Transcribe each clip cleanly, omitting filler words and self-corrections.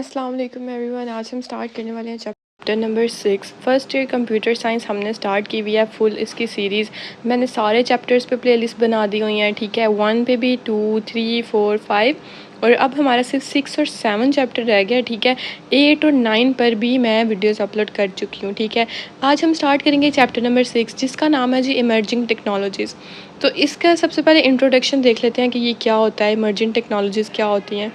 अस्सलाम वालेकुम एवरीवन। आज हम स्टार्ट करने वाले हैं chapter number 6 first year computer science. हमने स्टार्ट की हुई है फुल इसकी सीरीज़। मैंने सारे चैप्टर्स पे प्लेलिस्ट बना दी हुई हैं, ठीक है। 1 पे भी, 2, 3, 4, 5 और अब हमारा सिर्फ 6 और 7 चैप्टर रह गया, ठीक है। 8 और 9 पर भी मैं वीडियोस अपलोड कर चुकी हूँ, ठीक है। आज हम स्टार्ट करेंगे चैप्टर नंबर 6 जिसका नाम है जी इमर्जिंग टेक्नोलॉजीज़। तो इसका सबसे पहले इंट्रोडक्शन देख लेते हैं कि ये क्या होता है, इमर्जिंग टेक्नोलॉजीज़ क्या होती हैं।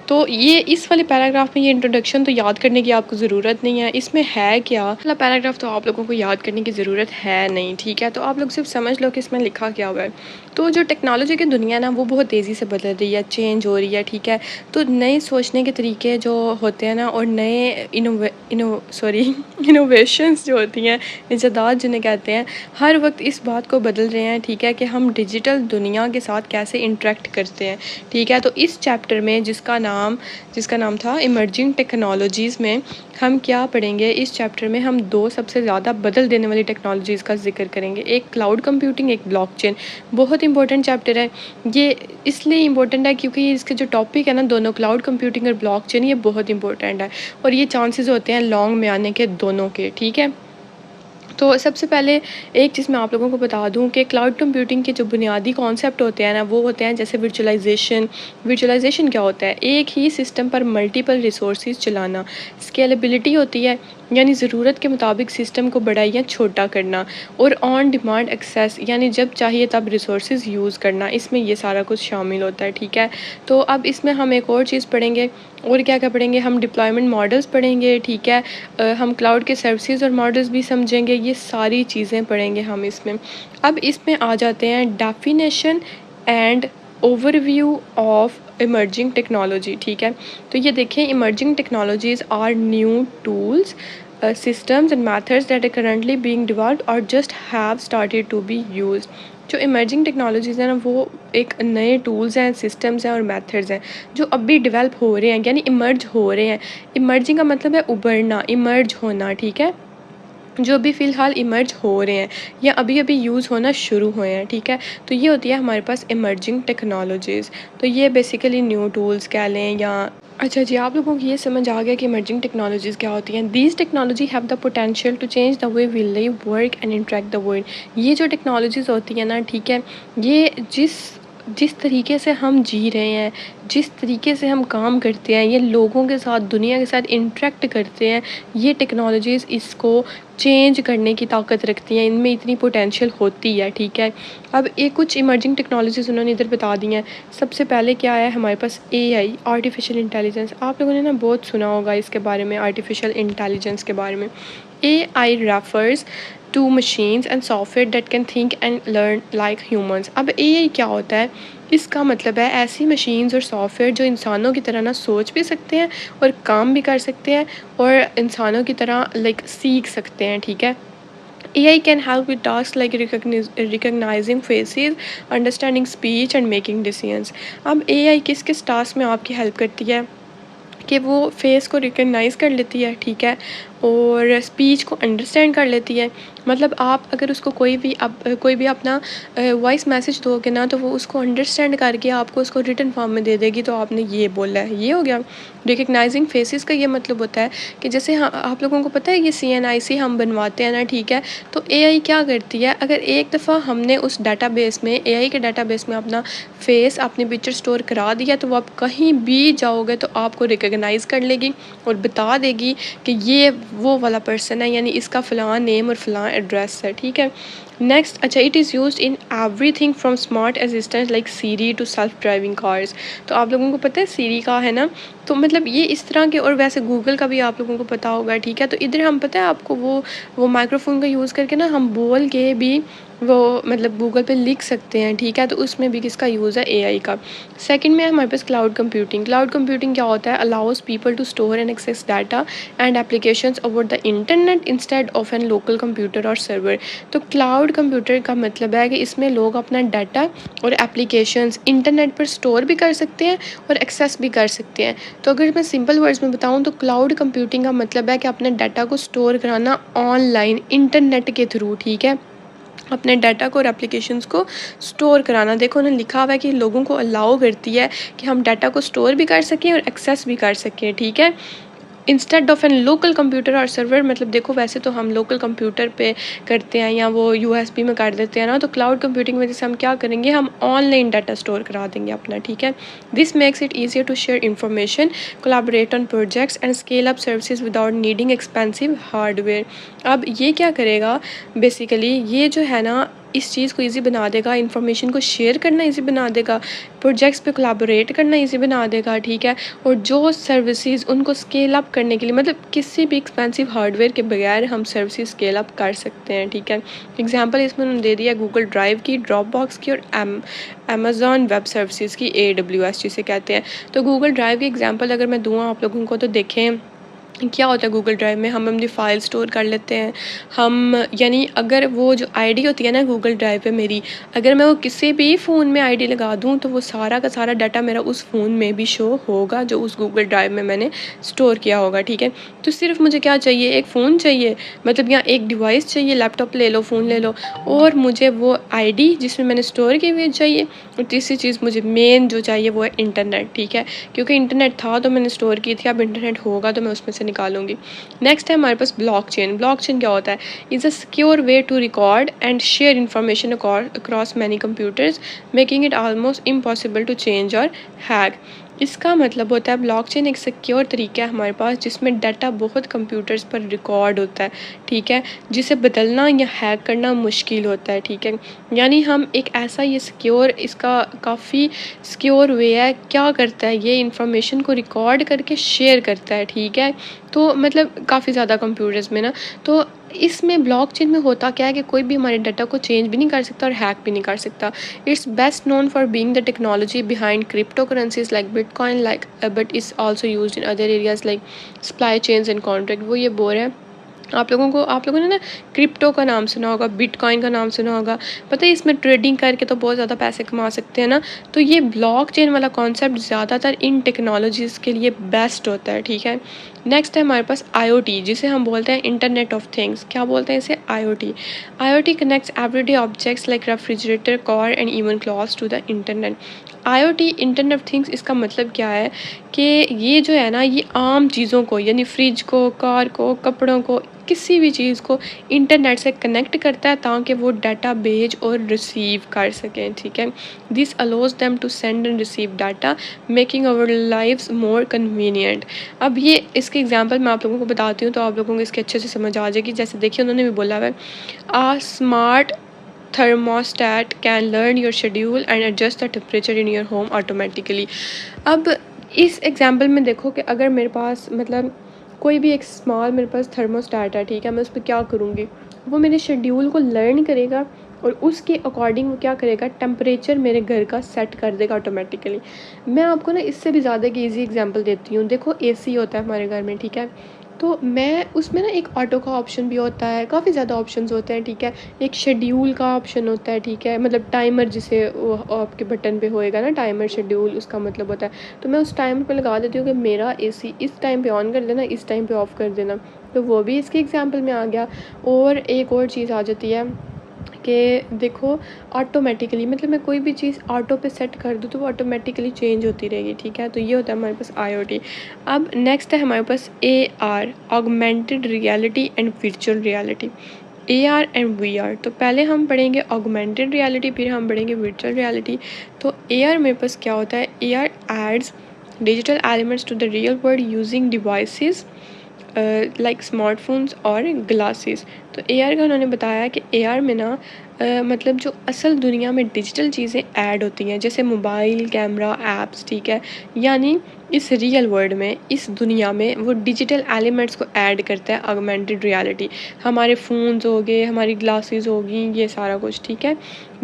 तो ये इस वाले पैराग्राफ में ये इंट्रोडक्शन तो याद करने की आपको ज़रूरत नहीं है। इसमें है क्या वाला पैराग्राफ तो आप लोगों को याद करने की ज़रूरत है नहीं, ठीक है। तो आप लोग सिर्फ समझ लो कि इसमें लिखा क्या हुआ है। तो जो टेक्नोलॉजी की दुनिया ना वो बहुत तेज़ी से बदल रही है, चेंज हो रही है, ठीक है। तो नए सोचने के तरीके जो होते हैं ना और नए इनोवेशंस जो होती हैं, इजादात जिन्हें कहते हैं, हर वक्त इस बात को बदल रहे हैं, ठीक है, कि हम डिजिटल दुनिया के साथ कैसे इंटरेक्ट करते हैं, ठीक है। तो इस चैप्टर में जिसका नाम था इमर्जिंग टेक्नोलॉजीज़ में हम क्या पढ़ेंगे। इस चैप्टर में हम दो सबसे ज़्यादा बदल देने वाली टेक्नोलॉजीज़ का जिक्र करेंगे, एक क्लाउड कंप्यूटिंग, एक ब्लॉकचेन। बहुत इंपॉर्टेंट चैप्टर है ये, इसलिए इम्पोर्टेंट है क्योंकि इसके जो टॉपिक है ना दोनों, क्लाउड कंप्यूटिंग और ब्लॉकचेन, ये बहुत इंपॉर्टेंट है और ये चांसेस होते हैं लॉन्ग में आने के दोनों के, ठीक है। तो सबसे पहले एक चीज़ मैं आप लोगों को बता दूं कि क्लाउड कंप्यूटिंग के जो बुनियादी कॉन्सेप्ट होते हैं ना वो होते हैं जैसे वर्चुअलाइजेशन क्या होता है, एक ही सिस्टम पर मल्टीपल रिसोर्सेज चलाना। स्केलेबिलिटी होती है यानी ज़रूरत के मुताबिक सिस्टम को बड़ा या छोटा करना। और ऑन डिमांड एक्सेस यानी जब चाहिए तब रिसोर्सेज यूज़ करना, इसमें ये सारा कुछ शामिल होता है, ठीक है। तो अब इसमें हम एक और चीज़ पढ़ेंगे, और क्या क्या पढ़ेंगे, हम डिप्लॉयमेंट मॉडल्स पढ़ेंगे, ठीक है। हम क्लाउड के सर्विसेज और मॉडल्स भी समझेंगे, ये सारी चीज़ें पढ़ेंगे हम इसमें। अब इसमें आ जाते हैं definition and overview of emerging technology, ठीक है। तो ये देखें, emerging technologies are new tools, systems and methods that are currently being developed or just have started to be used। जो इमर्जिंग टेक्नोलॉजीज़ हैं ना वो एक नए टूल्स हैं, सिस्टम्स हैं और मेथड्स हैं जो अभी डेवलप हो रहे हैं, यानी इमर्ज हो रहे हैं। इमर्जिंग का मतलब है उभरना, इमर्ज होना, ठीक है। जो भी फ़िलहाल इमर्ज हो रहे हैं या अभी अभी यूज़ होना शुरू हुए हैं, ठीक है। तो ये होती है हमारे पास इमर्जिंग टेक्नोलॉजीज़। तो ये बेसिकली न्यू टूल्स कह लें या अच्छा जी, आप लोगों को ये समझ आ गया कि इमर्जिंग टेक्नोलॉजीज़ क्या होती हैं। These technology have the potential to change the way we live, work and interact the world. ये जो टेक्नोलॉजीज़ होती हैं ना, ठीक है, ये जिस जिस तरीके से हम जी रहे हैं, जिस तरीके से हम काम करते हैं, ये लोगों के साथ, दुनिया के साथ इंटरेक्ट करते हैं, ये टेक्नोलॉजीज़ इसको चेंज करने की ताकत रखती हैं, इनमें इतनी पोटेंशियल होती है, ठीक है। अब एक कुछ इमर्जिंग टेक्नोलॉजीज़ उन्होंने इधर बता दी हैं। सबसे पहले क्या है हमारे पास, एआई, आर्टिफिशियल इंटेलिजेंस। आप लोगों ने ना बहुत सुना होगा इसके बारे में, आर्टिफिशियल इंटेलिजेंस के बारे में। AI refers to machines and software that can think and learn like humans। अब AI क्या होता है, इसका मतलब है ऐसी मशीन्स और सॉफ्टवेयर जो इंसानों की तरह ना सोच भी सकते हैं और काम भी कर सकते हैं और इंसानों की तरह लाइक सीख सकते हैं, ठीक है। AI can help with tasks like recognizing faces, understanding speech and making decisions। अब AI किस किस टास्क में आपकी हेल्प करती है कि वो फेस को रिकग्नाइज़ कर लेती है, ठीक है, और स्पीच को अंडरस्टैंड कर लेती है। मतलब आप अगर उसको कोई भी अपना वॉइस मैसेज दोगे ना तो वो उसको अंडरस्टैंड करके आपको उसको रिटन फॉर्म में दे देगी, तो आपने ये बोला है, ये हो गया। रिकग्नाइजिंग फेसेस का ये मतलब होता है कि जैसे आप लोगों को पता है ये CNIC हम बनवाते हैं ना, ठीक है। तो AI क्या करती है, अगर एक दफ़ा हमने उस डाटाबेस में, AI के डाटाबेस में अपना फेस, अपनी पिक्चर स्टोर करा दिया, तो वो आप कहीं भी जाओगे तो आपको रिकग्नाइज़ कर लेगी और बता देगी कि ये वो वाला पर्सन है, यानी इसका फ़लाँ नेम और फ़लाँ एड्रेस है, ठीक है। नेक्स्ट, अच्छा, it is used in everything from smart assistant like Siri to self driving cars. तो आप लोगों को पता है सीरी का है ना, तो मतलब ये इस तरह के, और वैसे गूगल का भी आप लोगों को पता होगा, ठीक है। तो इधर हम पता है आपको वो माइक्रोफोन का यूज़ करके ना हम बोल के भी वो मतलब गूगल पे लिख सकते हैं, ठीक है। तो उसमें भी किसका यूज़ है, AI का। सेकंड में हमारे पास क्लाउड कंप्यूटिंग। क्लाउड कंप्यूटिंग क्या होता है, allows people to store and access data and applications over the internet instead of an local computer और सर्वर। तो क्लाउड कंप्यूटर का मतलब है कि इसमें लोग अपना डाटा और एप्लीकेशंस इंटरनेट पर स्टोर भी कर सकते हैं और एक्सेस भी कर सकते हैं। तो अगर मैं सिंपल वर्ड्स में बताऊँ तो क्लाउड कंप्यूटिंग का मतलब है कि अपने डाटा को स्टोर कराना ऑनलाइन इंटरनेट के थ्रू, ठीक है। अपने डाटा को और एप्लीकेशंस को स्टोर कराना। देखो उन्होंने लिखा हुआ है कि लोगों को अलाउ करती है कि हम डाटा को स्टोर भी कर सकें और एक्सेस भी कर सकें, ठीक है। Instead of an local computer और सर्वर, मतलब देखो वैसे तो हम लोकल कंप्यूटर पे करते हैं या वो यूएसबी में कर देते हैं ना, तो क्लाउड कंप्यूटिंग में जैसे हम क्या करेंगे, हम ऑनलाइन डाटा स्टोर करा देंगे अपना, ठीक है। This makes it easier to share information, collaborate on projects and scale up services without needing expensive hardware. अब ये क्या करेगा बेसिकली, ये जो है ना इस चीज़ को ईजी बना देगा, इन्फॉर्मेशन को शेयर करना ईजी बना देगा, प्रोजेक्ट्स पे कोलैबोरेट करना ईजी बना देगा, ठीक है। और जो सर्विसेज उनको स्केल अप करने के लिए, मतलब किसी भी एक्सपेंसिव हार्डवेयर के बगैर हम सर्विसेज स्केल अप कर सकते हैं, ठीक है। एग्जांपल इसमें उन्होंने दे दिया गूगल ड्राइव की, ड्रॉप बॉक्स की और अमेज़ॉन वेब सर्विसेज की, AWS जिसे कहते हैं। तो गूगल ड्राइव की एग्जांपल अगर मैं दूँ आप लोगों को, तो देखें क्या होता है गूगल ड्राइव में, हम अपनी फ़ाइल स्टोर कर लेते हैं। हम यानी अगर वो जो आईडी होती है ना गूगल ड्राइव पे मेरी, अगर मैं वो किसी भी फ़ोन में आईडी लगा दूँ तो वो सारा का सारा डाटा मेरा उस फ़ोन में भी शो होगा जो उस गूगल ड्राइव में मैंने स्टोर किया होगा, ठीक है। तो सिर्फ मुझे क्या चाहिए, एक फ़ोन चाहिए, मतलब या एक डिवाइस चाहिए, लैपटॉप ले लो, फ़ोन ले लो, और मुझे वो आईडी जिसमें मैंने स्टोर की हुई चाहिए, और तीसरी चीज़ मुझे मेन जो चाहिए वो है इंटरनेट, ठीक है। क्योंकि इंटरनेट था तो मैंने स्टोर की थी, अब इंटरनेट होगा तो मैं उसमें से निकालूंगी। नेक्स्ट है हमारे पास ब्लॉकचेन। ब्लॉकचेन क्या होता है, is a secure way to record and share information across many computers, making it almost impossible to change और हैक। इसका मतलब होता है ब्लॉकचेन एक सिक्योर तरीका है हमारे पास जिसमें डाटा बहुत कंप्यूटर्स पर रिकॉर्ड होता है, ठीक है, जिसे बदलना या हैक करना मुश्किल होता है, ठीक है। यानी हम एक ऐसा ये सिक्योर, इसका काफ़ी सिक्योर वे है, क्या करता है ये इंफॉर्मेशन को रिकॉर्ड करके शेयर करता है, ठीक है। तो मतलब काफ़ी ज़्यादा कंप्यूटर्स में ना, तो इसमें ब्लॉकचेन में होता क्या है कि कोई भी हमारे डाटा को चेंज भी नहीं कर सकता और हैक भी नहीं कर सकता। It's best known for being the technology behind crypto currencies like bitcoin, like but is also used in other areas like supply chains and contract. वो ये बोल रहे हैं आप लोगों ने ना क्रिप्टो का नाम सुना होगा, बिटकॉइन का नाम सुना होगा, पता है इसमें ट्रेडिंग करके तो बहुत ज़्यादा पैसे कमा सकते हैं ना। तो ये ब्लॉकचेन वाला कॉन्सेप्ट ज़्यादातर इन टेक्नोलॉजीज़ के लिए बेस्ट होता है, ठीक है। नेक्स्ट है हमारे पास IoT, जिसे हम बोलते हैं इंटरनेट ऑफ थिंग्स। क्या बोलते हैं इसे, IoT। IoT connects everyday objects like refrigerator, car and even clothes to the internet. IoT internet of things, इसका मतलब क्या है कि ये जो है ना, ये आम चीज़ों को यानी फ्रिज को, कार को, कपड़ों को, किसी भी चीज़ को इंटरनेट से कनेक्ट करता है ताकि वो डाटा भेज और रिसीव कर सकें, ठीक है। This allows them to send and receive data, making our lives more convenient. अब ये इसके एग्जांपल मैं आप लोगों को बताती हूँ तो आप लोगों को इसके अच्छे से समझ आ जाएगी। जैसे देखिए उन्होंने भी बोला है, आ smart thermostat can learn your schedule and adjust the temperature in your home automatically। अब इस एग्जांपल में देखो कि अगर मेरे पास मतलब कोई भी एक स्मॉल मेरे पास थर्मोस्टेट है, ठीक है, मैं उस पर क्या करूँगी, वो मेरे शेड्यूल को लर्न करेगा और उसके अकॉर्डिंग वो क्या करेगा, टेम्परेचर मेरे घर का सेट कर देगा ऑटोमेटिकली। मैं आपको ना इससे भी ज़्यादा की ईजी एग्जांपल देती हूँ। देखो AC होता है हमारे घर में, ठीक है, तो मैं उसमें ना एक ऑटो का ऑप्शन भी होता है, काफ़ी ज़्यादा ऑप्शंस होते हैं, ठीक है। एक शेड्यूल का ऑप्शन होता है, ठीक है, मतलब टाइमर जिसे वो आपके बटन पे होएगा ना टाइमर, शेड्यूल उसका मतलब होता है। तो मैं उस टाइमर पे लगा देती हूँ कि मेरा AC इस टाइम पे ऑन कर देना, इस टाइम पे ऑफ़ कर देना, तो वो भी इसके एग्जांपल में आ गया। और एक और चीज़ आ जाती है कि देखो ऑटोमेटिकली, मतलब मैं कोई भी चीज़ ऑटो पे सेट कर दूँ तो वो ऑटोमेटिकली चेंज होती रहेगी, ठीक है। तो ये होता है हमारे पास IoT। अब नेक्स्ट है हमारे पास AR, augmented reality and virtual reality. AR and VR, तो पहले हम पढ़ेंगे ऑगमेंटेड रियलिटी, फिर हम पढ़ेंगे वर्चुअल रियलिटी। तो AR मेरे पास क्या होता है, AR adds digital elements to the real world using devices like smartphones और ग्लासेस। तो AR का उन्होंने बताया कि AR में ना मतलब जो असल दुनिया में डिजिटल चीज़ें ऐड होती हैं, जैसे मोबाइल, कैमरा, ऐप्स, ठीक है, यानी इस रियल वर्ल्ड में, इस दुनिया में वो डिजिटल एलिमेंट्स को ऐड करता है ऑगमेंटेड रियलिटी। हमारे फ़ोन्स हो गए, हमारी ग्लासेस होगी, ये सारा कुछ, ठीक है।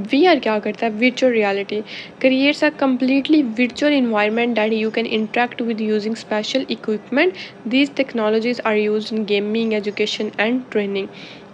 VR क्या करता है, virtual reality creates a completely virtual environment that you can interact with using special equipment. These technologies are used in gaming, education and training.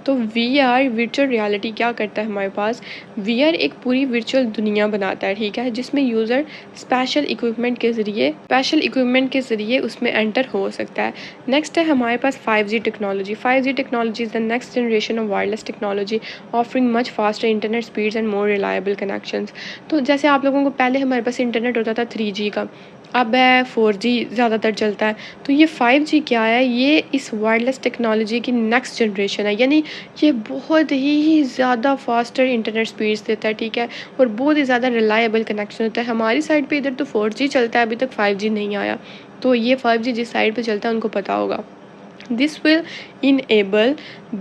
तो VR वर्चुअल रियलिटी क्या करता है हमारे पास, VR एक पूरी वर्चुअल दुनिया बनाता है, ठीक है, जिसमें यूज़र स्पेशल इक्विपमेंट के ज़रिए उसमें एंटर हो सकता है। नेक्स्ट है हमारे पास 5G technology. 5G technology is the next generation of wireless technology offering much faster internet speeds and more reliable connections. तो जैसे आप लोगों को पहले हमारे पास इंटरनेट होता था 3G का, अब है 4G ज़्यादातर चलता है। तो ये 5G क्या है, ये इस वायरलेस टेक्नोलॉजी की नेक्स्ट जनरेशन है, यानी ये बहुत ही ज़्यादा फास्टर इंटरनेट स्पीड्स देता है, ठीक है, और बहुत ही ज़्यादा रिलायबल कनेक्शन होता है। हमारी साइड पे इधर तो 4G चलता है, अभी तक 5G नहीं आया। तो ये 5G जिस साइड पे चलता है उनको पता होगा। This will enable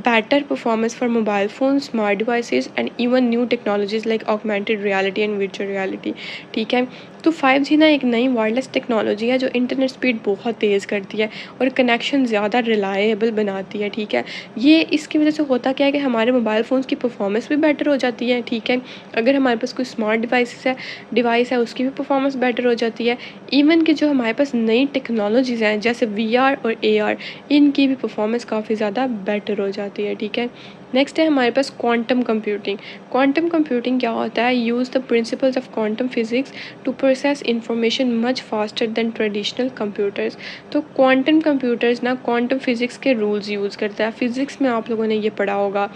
better performance for mobile phones, smart devices and even new technologies like augmented reality and virtual reality। ठीक है, तो 5G ना एक नई वायरलेस टेक्नोलॉजी है जो इंटरनेट स्पीड बहुत तेज़ करती है और कनेक्शन ज़्यादा रिलायबल बनाती है, ठीक है। ये इसकी वजह से होता क्या है कि हमारे मोबाइल फ़ोन्स की परफॉर्मेंस भी बेटर हो जाती है, ठीक है। अगर हमारे पास कोई स्मार्ट डिवाइस है उसकी भी परफॉर्मेंस बेटर हो जाती है। इवन कि जो हमारे पास नई टेक्नोलॉजीज़ हैं जैसे VR और AR, इनकी भी परफॉर्मेंस काफ़ी ज़्यादा बेटर हो जाती है, ठीक है। नेक्स्ट है हमारे पास क्वांटम कंप्यूटिंग। क्वांटम कंप्यूटिंग क्या होता है, use the principles of quantum physics to process information much faster than traditional computers. तो क्वांटम कंप्यूटर्स ना क्वांटम फिजिक्स के रूल्स यूज़ करता है। फिजिक्स में आप लोगों ने ये पढ़ा होगा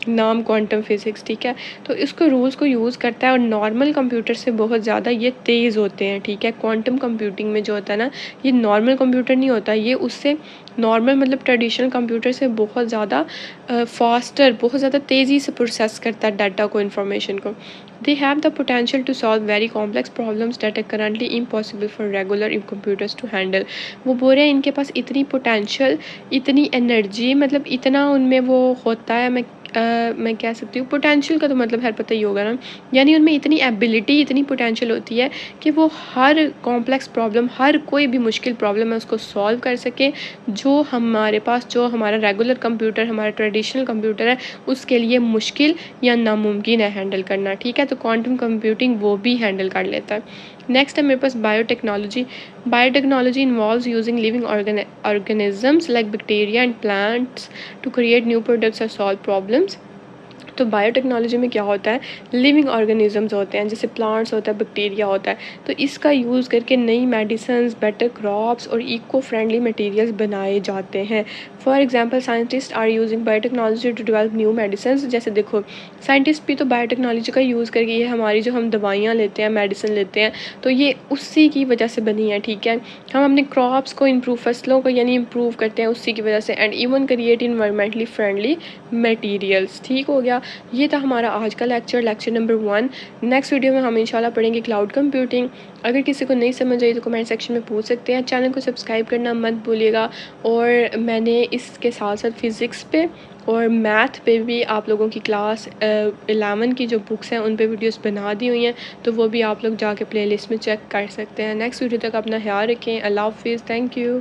नाम क्वांटम फिजिक्स, ठीक है। तो इसको रूल्स को यूज़ करता है और नॉर्मल कंप्यूटर से बहुत ज़्यादा ये तेज़ होते हैं, ठीक है। क्वांटम कंप्यूटिंग में जो होता है ना, ये नॉर्मल कंप्यूटर नहीं होता, ये उससे नॉर्मल मतलब ट्रेडिशनल कंप्यूटर से बहुत ज़्यादा फास्टर, बहुत ज़्यादा तेज़ी से प्रोसेस करता है डाटा को, इन्फॉर्मेशन को। They have the potential to solve very complex problems that are currently impossible for regular computers to handle. वो बोल रहे हैं इनके पास इतनी पोटेंशियल, इतनी एनर्जी, मतलब इतना उनमें वो होता है, मैं कह सकती हूँ पोटेंशियल का तो मतलब हर पता ही होगा ना, यानी उनमें इतनी एबिलिटी, इतनी पोटेंशियल होती है कि वो हर कॉम्प्लेक्स प्रॉब्लम, हर कोई भी मुश्किल प्रॉब्लम है उसको सॉल्व कर सके, जो हमारे पास, जो हमारा रेगुलर कंप्यूटर, हमारा ट्रेडिशनल कंप्यूटर है, उसके लिए मुश्किल या नामुमकिन है हैंडल करना, ठीक है। तो क्वांटम कंप्यूटिंग वो भी हैंडल कर लेता है। नेक्स्ट है मेरे पास biotechnology. Biotechnology involves using living organisms like bacteria and plants to create new products और सॉल्व प्रॉब्लम्स। तो बायोटेक्नोलॉजी में क्या होता है, लिविंग ऑर्गेनिजम्स होते हैं, जैसे प्लांट्स होता है, बैक्टीरिया होता है, तो इसका यूज़ करके नई मेडिसिन्स, बेटर क्रॉप्स और इको फ्रेंडली मटेरियल्स बनाए जाते हैं। For example scientists are using biotechnology to develop new medicines. जैसे देखो साइंटिस्ट भी तो बायोटेक्नोलॉजी का यूज़ करके, ये हमारी जो हम दवाइयाँ लेते हैं, मेडिसिन लेते हैं, तो ये उसी की वजह से बनी है, ठीक है। हम अपने क्रॉप्स को इम्प्रूव, फसलों को यानी इम्प्रूव करते हैं उसी की वजह से, and even create environmentally friendly materials. ठीक हो गया, ये था हमारा आज का लेक्चर नंबर 1। नेक्स्ट वीडियो में हम इंशाल्लाह पढ़ेंगे क्लाउड कंप्यूटिंग। अगर किसी को नहीं समझ आई तो कमेंट सेक्शन में पूछ सकते हैं। चैनल को सब्सक्राइब करना मत भूलिएगा। और मैंने इसके साथ साथ फिज़िक्स पे और मैथ पे भी आप लोगों की क्लास 11 की जो बुक्स हैं उन पे वीडियोस बना दी हुई हैं, तो वो भी आप लोग जाके प्लेलिस्ट में चेक कर सकते हैं। नेक्स्ट वीडियो तक अपना ख्याल रखें। अल्लाह हाफिज़, थैंक यू।